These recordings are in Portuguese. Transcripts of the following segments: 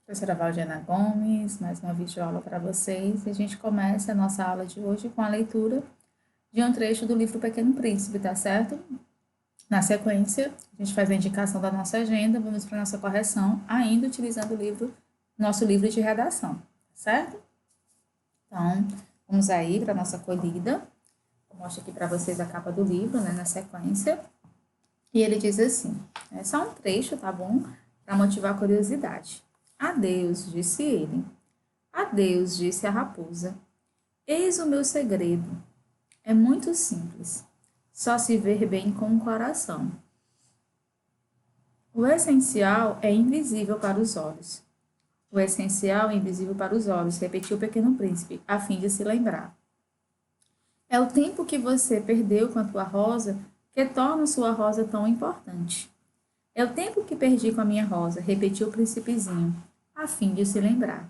Professora Valdiana Gomes, mais uma videoaula para vocês. E a gente começa a nossa aula de hoje com a leitura de um trecho do livro Pequeno Príncipe, tá certo? Na sequência, a gente faz a indicação da nossa agenda, vamos para a nossa correção, ainda utilizando o livro, nosso livro de redação, tá certo? Então, vamos aí para a nossa acolhida. Eu mostro aqui para vocês a capa do livro, né, na sequência. E ele diz assim, é só um trecho, tá bom? Para motivar a curiosidade. Adeus, disse ele. Adeus, disse a raposa. Eis o meu segredo. É muito simples. Só se ver bem com o coração. O essencial é invisível para os olhos. O essencial é invisível para os olhos, repetiu o pequeno príncipe, a fim de se lembrar. É o tempo que você perdeu com a tua rosa que torna sua rosa tão importante. É o tempo que perdi com a minha rosa, repetiu o príncipezinho, a fim de se lembrar.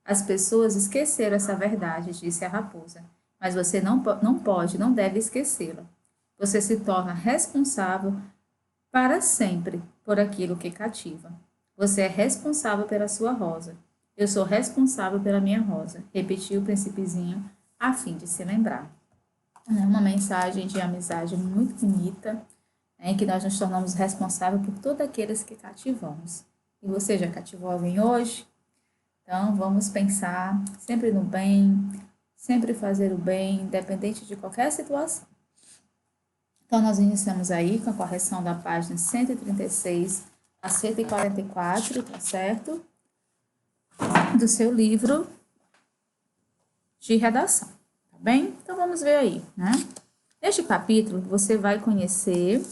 As pessoas esqueceram essa verdade, disse a raposa, mas você não pode, não deve esquecê-la. Você se torna responsável para sempre por aquilo que cativa. Você é responsável pela sua rosa. Eu sou responsável pela minha rosa, repetiu o príncipezinho, a fim de se lembrar. É uma mensagem de amizade muito bonita, em que nós nos tornamos responsáveis por todos aqueles que cativamos. E você já cativou alguém hoje? Então, vamos pensar sempre no bem, sempre fazer o bem, independente de qualquer situação. Então, nós iniciamos aí com a correção da página 136 a 144, tá certo? Do seu livro de redação, tá bem? Então, vamos ver aí, né? Neste capítulo, você vai conhecer,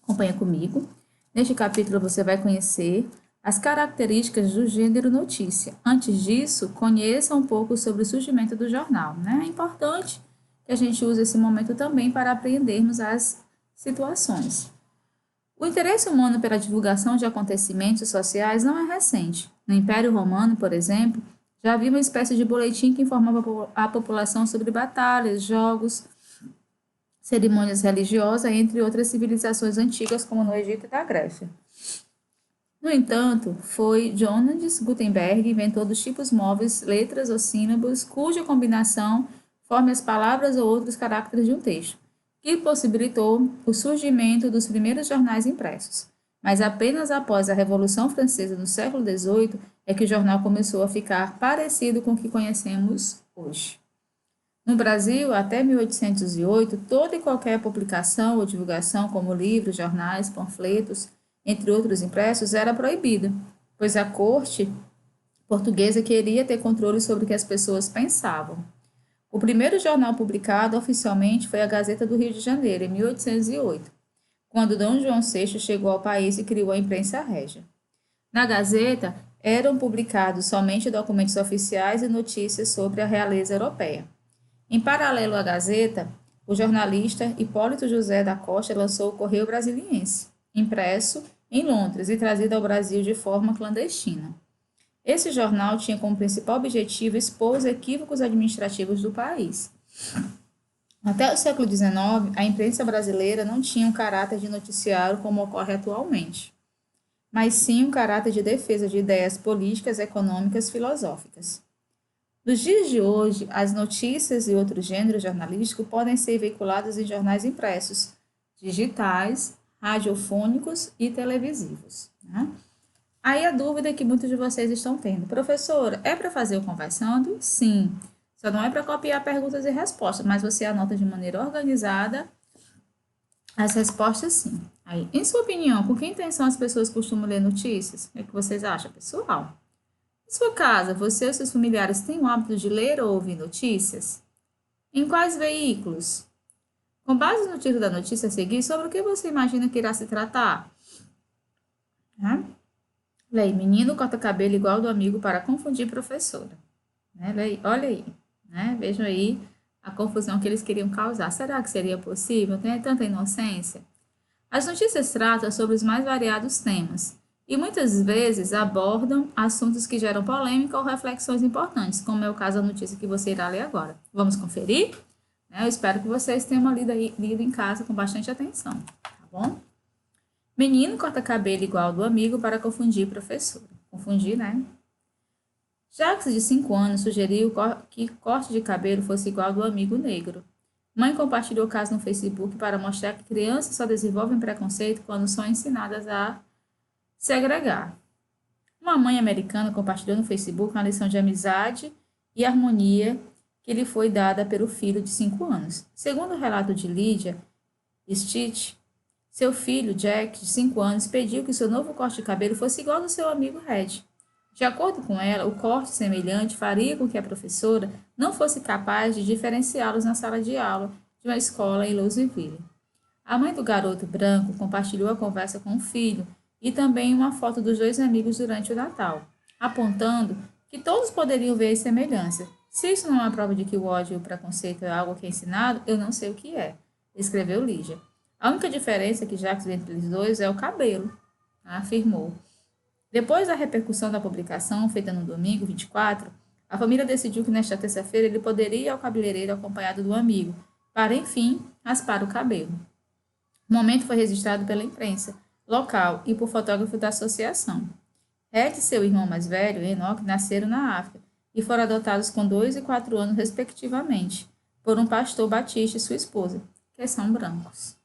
acompanha comigo, neste capítulo você vai conhecer as características do gênero notícia. Antes disso, conheça um pouco sobre o surgimento do jornal, né? É importante que a gente use esse momento também para apreendermos as situações. O interesse humano pela divulgação de acontecimentos sociais não é recente. No Império Romano, por exemplo, já havia uma espécie de boletim que informava a população sobre batalhas, jogos, cerimônias religiosas, entre outras civilizações antigas, como no Egito e da Grécia. No entanto, foi Johannes Gutenberg, inventor dos tipos móveis, letras ou sílabos, cuja combinação forme as palavras ou outros caracteres de um texto, que possibilitou o surgimento dos primeiros jornais impressos. Mas apenas após a Revolução Francesa no século XVIII é que o jornal começou a ficar parecido com o que conhecemos hoje. No Brasil, até 1808, toda e qualquer publicação ou divulgação, como livros, jornais, panfletos, entre outros impressos, era proibida, pois a corte portuguesa queria ter controle sobre o que as pessoas pensavam. O primeiro jornal publicado oficialmente foi a Gazeta do Rio de Janeiro, em 1808, quando Dom João VI chegou ao país e criou a imprensa régia. Na Gazeta, eram publicados somente documentos oficiais e notícias sobre a realeza europeia. Em paralelo à Gazeta, o jornalista Hipólito José da Costa lançou o Correio Brasiliense, impresso em Londres e trazido ao Brasil de forma clandestina. Esse jornal tinha como principal objetivo expor os equívocos administrativos do país. Até o século XIX, a imprensa brasileira não tinha um caráter de noticiário como ocorre atualmente, mas sim um caráter de defesa de ideias políticas, econômicas, filosóficas. Nos dias de hoje, as notícias e outros gêneros jornalísticos podem ser veiculados em jornais impressos, digitais, radiofônicos e televisivos, né? Aí a dúvida que muitos de vocês estão tendo: professora, é para fazer o conversando? Sim. Só não é para copiar perguntas e respostas, mas você anota de maneira organizada as respostas, sim. Aí, em sua opinião, com que intenção as pessoas costumam ler notícias? O que vocês acham, pessoal? Em sua casa, você ou seus familiares têm o hábito de ler ou ouvir notícias? Em quais veículos? Com base no título da notícia a seguir, sobre o que você imagina que irá se tratar? Leia, menino corta cabelo igual do amigo para confundir professora. Né? Leia, olha aí, né? Vejam aí a confusão que eles queriam causar. Será que seria possível? Tem tanta inocência? As notícias tratam sobre os mais variados temas e muitas vezes abordam assuntos que geram polêmica ou reflexões importantes, como é o caso da notícia que você irá ler agora. Vamos conferir? Eu espero que vocês tenham lido em casa com bastante atenção, tá bom? Menino corta cabelo igual do amigo para confundir professora. confundir, né? Jacques, de 5 anos, sugeriu que corte de cabelo fosse igual ao do amigo negro. Mãe compartilhou o caso no Facebook para mostrar que crianças só desenvolvem preconceito quando são ensinadas a se agregar. Uma mãe americana compartilhou no Facebook uma lição de amizade e harmonia que lhe foi dada pelo filho de 5 anos. Segundo o relato de Lydia Stitch, seu filho, Jack, de 5 anos, pediu que seu novo corte de cabelo fosse igual ao do seu amigo Red. De acordo com ela, o corte semelhante faria com que a professora não fosse capaz de diferenciá-los na sala de aula de uma escola em Louisville. A mãe do garoto branco compartilhou a conversa com o filho e também uma foto dos dois amigos durante o Natal, apontando que todos poderiam ver as semelhanças. Se isso não é uma prova de que o ódio e o preconceito é algo que é ensinado, eu não sei o que é, escreveu Lígia. A única diferença que Jacques vê entre eles dois é o cabelo, afirmou. Depois da repercussão da publicação, feita no domingo 24, a família decidiu que nesta terça-feira ele poderia ir ao cabeleireiro acompanhado do amigo, para, enfim, raspar o cabelo. O momento foi registrado pela imprensa local e por fotógrafos da associação. Red e seu irmão mais velho, Enoch, nasceram na África e foram adotados com 2 e 4 anos, respectivamente, por um pastor batista e sua esposa, que são brancos.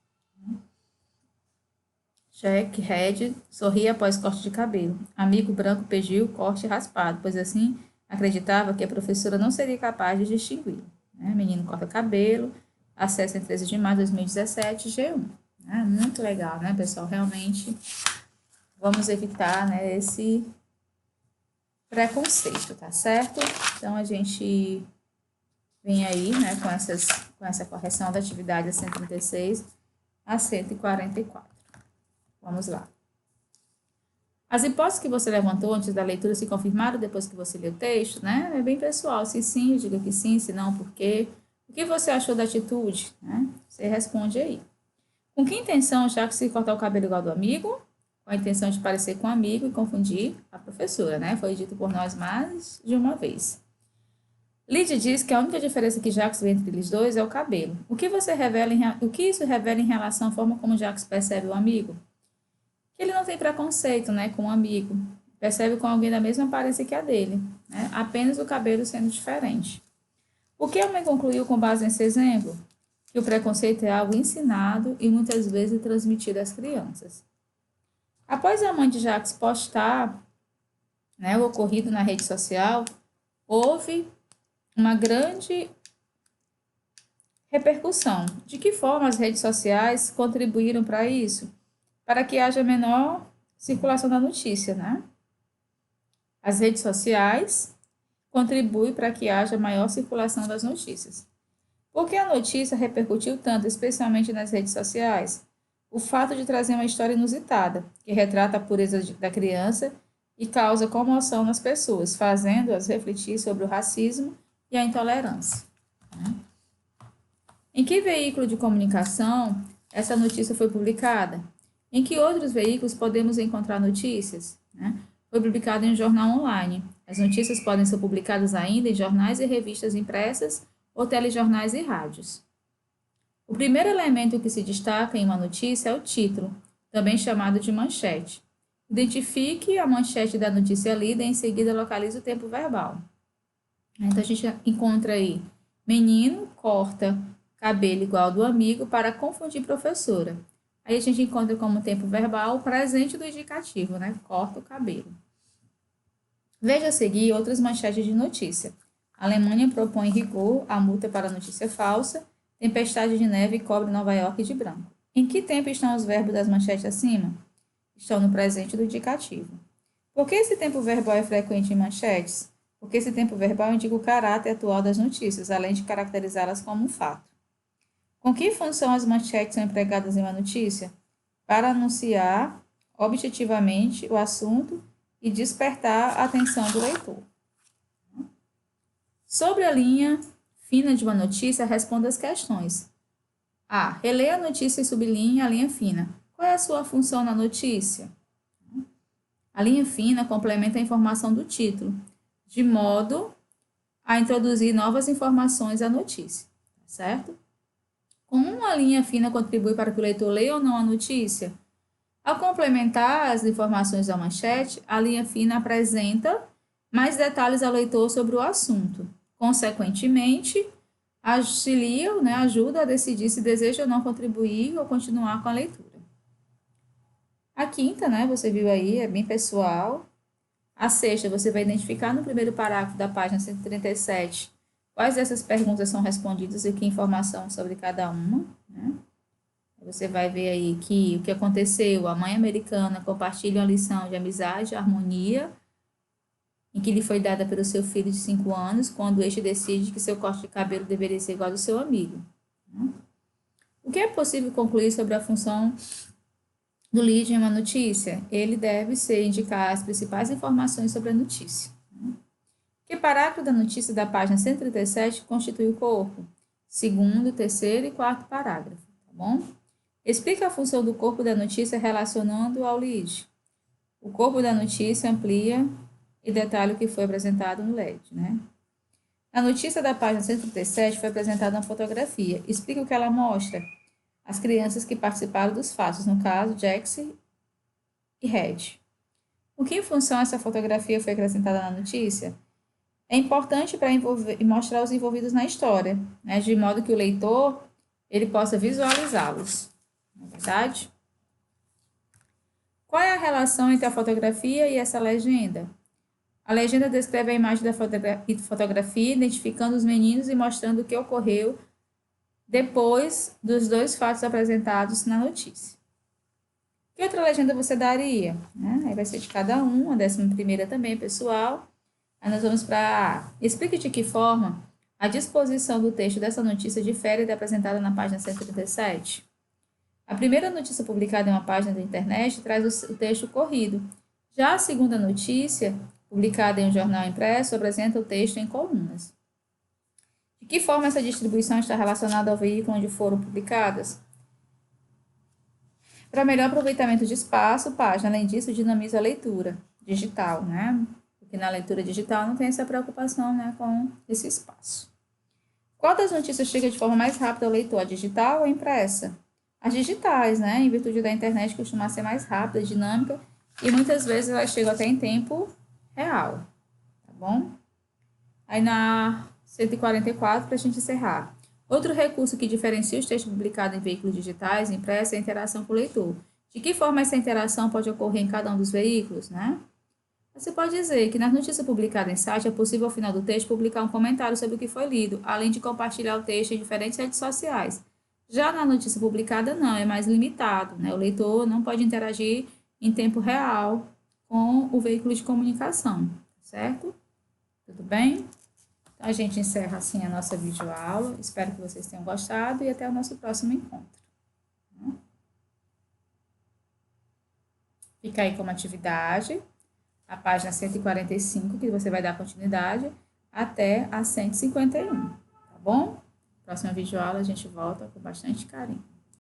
Jack Red sorria após corte de cabelo. Amigo branco pediu corte raspado, pois assim acreditava que a professora não seria capaz de distingui-lo. Menino corta cabelo, acesso em 13 de maio de 2017, G1. Muito legal, né, pessoal? Realmente vamos evitar, né, esse preconceito, tá certo? Então, a gente vem aí, né, com essa correção da atividade 136 a 144. Vamos lá. As hipóteses que você levantou antes da leitura se confirmaram depois que você leu o texto, né? É bem pessoal. Se sim, diga que sim, se não, por quê? O que você achou da atitude, né? Você responde aí. Com que intenção Jacques se cortar o cabelo igual do amigo? Com a intenção de parecer com o amigo e confundir a professora, né? Foi dito por nós mais de uma vez. Lydia diz que a única diferença que Jacques vê entre eles dois é o cabelo. O que isso revela em relação à forma como Jacques percebe o amigo? Que ele não tem preconceito, né, com o amigo. Percebe com alguém da mesma aparência que a dele, né? Apenas o cabelo sendo diferente. O que a mãe concluiu com base nesse exemplo? Que o preconceito é algo ensinado e muitas vezes transmitido às crianças. Após a mãe de Jacques postar, né, o ocorrido na rede social, houve uma grande repercussão. De que forma as redes sociais contribuíram para isso? Para que haja menor circulação da notícia, né? As redes sociais contribuem para que haja maior circulação das notícias. Por que a notícia repercutiu tanto, especialmente nas redes sociais? O fato de trazer uma história inusitada, que retrata a pureza da criança e causa comoção nas pessoas, fazendo-as refletir sobre o racismo e a intolerância. Em que veículo de comunicação essa notícia foi publicada? Em que outros veículos podemos encontrar notícias? Foi publicado em um jornal online. As notícias podem ser publicadas ainda em jornais e revistas impressas ou telejornais e rádios. O primeiro elemento que se destaca em uma notícia é o título, também chamado de manchete. Identifique a manchete da notícia lida e em seguida localize o tempo verbal. Então, a gente encontra aí, menino corta cabelo igual ao do amigo para confundir professora. Aí a gente encontra como tempo verbal o presente do indicativo, né? Corta o cabelo. Veja a seguir outras manchetes de notícia. A Alemanha propõe rigor à multa para notícia falsa. Tempestade de neve cobre Nova York de branco. Em que tempo estão os verbos das manchetes acima? Estão no presente do indicativo. Por que esse tempo verbal é frequente em manchetes? Porque esse tempo verbal indica o caráter atual das notícias, além de caracterizá-las como um fato. Com que função as manchetes são empregadas em uma notícia? Para anunciar objetivamente o assunto e despertar a atenção do leitor. Sobre a linha fina de uma notícia, responda as questões. A. Releia a notícia e sublinhe a linha fina. Qual é a sua função na notícia? A linha fina complementa a informação do título, de modo a introduzir novas informações à notícia, certo? Como uma linha fina contribui para que o leitor leia ou não a notícia? Ao complementar as informações da manchete, a linha fina apresenta mais detalhes ao leitor sobre o assunto. Consequentemente, auxilia, né, ajuda a decidir se deseja ou não contribuir ou continuar com a leitura. A quinta, né, você viu aí, é bem pessoal. A sexta, você vai identificar no primeiro parágrafo da página 137 quais dessas perguntas são respondidas e que informação sobre cada uma, né? Você vai ver aí que o que aconteceu, a mãe americana compartilha uma lição de amizade, harmonia, em que lhe foi dada pelo seu filho de 5 anos, quando este decide que seu corte de cabelo deveria ser igual ao do seu amigo. O que é possível concluir sobre a função do lead em uma notícia? Ele deve ser indicar as principais informações sobre a notícia. Que parágrafo da notícia da página 137 constitui o corpo? Segundo, terceiro e quarto parágrafo, tá bom? Explica a função do corpo da notícia relacionando ao lead. O corpo da notícia amplia e detalha o que foi apresentado no lead, né? Na notícia da página 137 foi apresentada uma fotografia. Explica o que ela mostra. As crianças que participaram dos fatos, no caso, Jax e Red. O que em função essa fotografia foi acrescentada na notícia? É importante para mostrar os envolvidos na história, né, de modo que o leitor ele possa visualizá-los. Não é verdade? Qual é a relação entre a fotografia e essa legenda? A legenda descreve a imagem da fotografia, identificando os meninos e mostrando o que ocorreu depois dos dois fatos apresentados na notícia. Que outra legenda você daria? Aí vai ser de cada um, a 11ª também, pessoal. Aí nós vamos para explique de que forma a disposição do texto dessa notícia difere da apresentada na página 137. A primeira notícia publicada em uma página da internet traz o texto corrido. Já a segunda notícia, publicada em um jornal impresso, apresenta o texto em colunas. De que forma essa distribuição está relacionada ao veículo onde foram publicadas? Para melhor aproveitamento de espaço, página, além disso, dinamiza a leitura digital, né? Porque na leitura digital não tem essa preocupação, né, com esse espaço. Qual das notícias chega de forma mais rápida ao leitor, a digital ou a impressa? As digitais, né, em virtude da internet costuma ser mais rápida, dinâmica e muitas vezes elas chegam até em tempo real, tá bom? Aí na 144, para a gente encerrar. Outro recurso que diferencia os textos publicados em veículos digitais e impressos é a interação com o leitor. De que forma essa interação pode ocorrer em cada um dos veículos, né? Você pode dizer que nas notícias publicadas em site é possível, ao final do texto, publicar um comentário sobre o que foi lido, além de compartilhar o texto em diferentes redes sociais. Já na notícia publicada, não, é mais limitado, né? O leitor não pode interagir em tempo real com o veículo de comunicação, certo? Tudo bem? Então, a gente encerra assim a nossa videoaula. Espero que vocês tenham gostado e até o nosso próximo encontro. Fica aí como atividade a página 145, que você vai dar continuidade, até a 151, tá bom? Próxima videoaula a gente volta com bastante carinho.